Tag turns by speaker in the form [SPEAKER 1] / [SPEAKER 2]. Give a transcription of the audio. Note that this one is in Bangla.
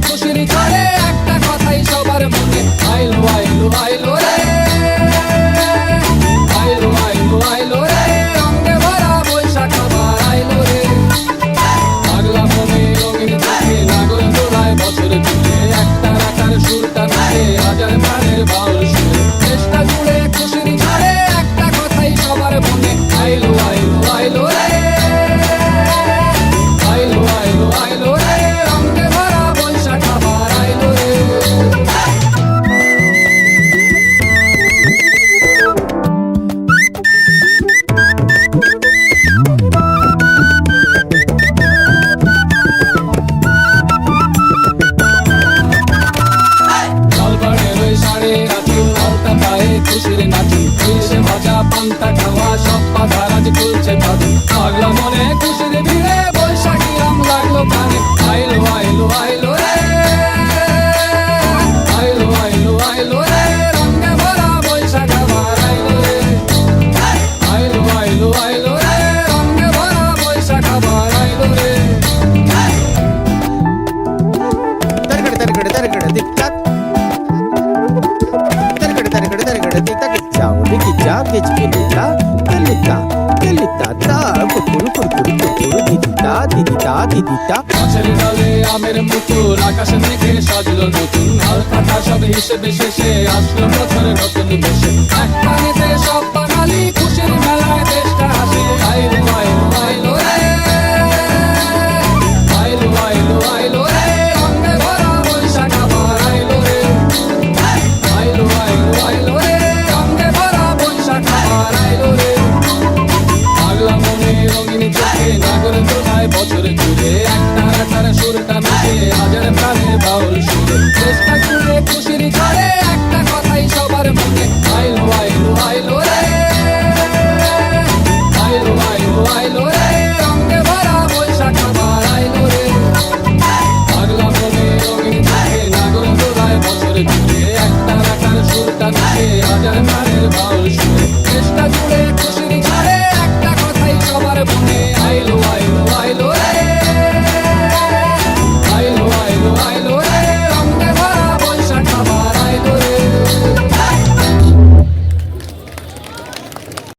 [SPEAKER 1] খুশির ঝড়ে একটা কথাই সবার মনে, আইলো আইলো আইলো রে, আইলো আইলো আইলো রে, রঙে ভরা বৈশাখ আবার আইলো রে। পাগলা মনে রঙিন চোখে নাগর দোলায় বছর জুড়ে, একটা রাখার সুরটা নাচে হাজার প্রাণের বাউল সুরে। দেশটা জুড়ে খুশির ঝড়ে একটা কথাই সবার মনে, আইলো আইলো আইলো রে, আইলো আইলো আইলো রে, রঙে ভরা বৈশাখ আবার আইলো রে। খুশির নাচি এসে ভাজা পান্তা খাওয়া সব পাধার আজ খুলছে পাধু। পাগলা মনে খুশির ভিড়ে বৈশাখী রং লাগলো কানে, আইলো আইলো আইলো রে, আইলো আইলো আইলো রে, রঙে ভরা বৈশাখ আবার আইলো রে, আইলো আইলো আইলো রে, রঙে ভরা বৈশাখ আবার আইলো রে।
[SPEAKER 2] তরগড় তরগড় তরগড় দিক্কাত Gicha, gichkilita, kilita, kilita, ta, kurkuru, kurkuru, kurkuru, didita, didita, didita.
[SPEAKER 1] গাছের ডালে আমের মুকুল, আকাশে মেঘে সাজলো নতুন, হাল কাটা সব হিসেবে শেষে আসলো বছর নতুন বেশে। এক পানিতে সব বাঙালি খুশির মেলায় দেশটা হাসে, আইলো আইলো আইলো রে, আইলো আইলো আইলো রে, রঙে ভরা বৈশাখ আবার আইলো রে, আইলো আইলো আইলো রে, রঙে ভরা বৈশাখ আবার আইলো রে। পাগলা মনে রঙিন চোখে নাগর দোলায় বছর জুড়ে, একটা রাখার সুরটা মিশে হাজার প্রাণের বাউল সুরে। দেশটা জুড়ে খুশির ঝড়ে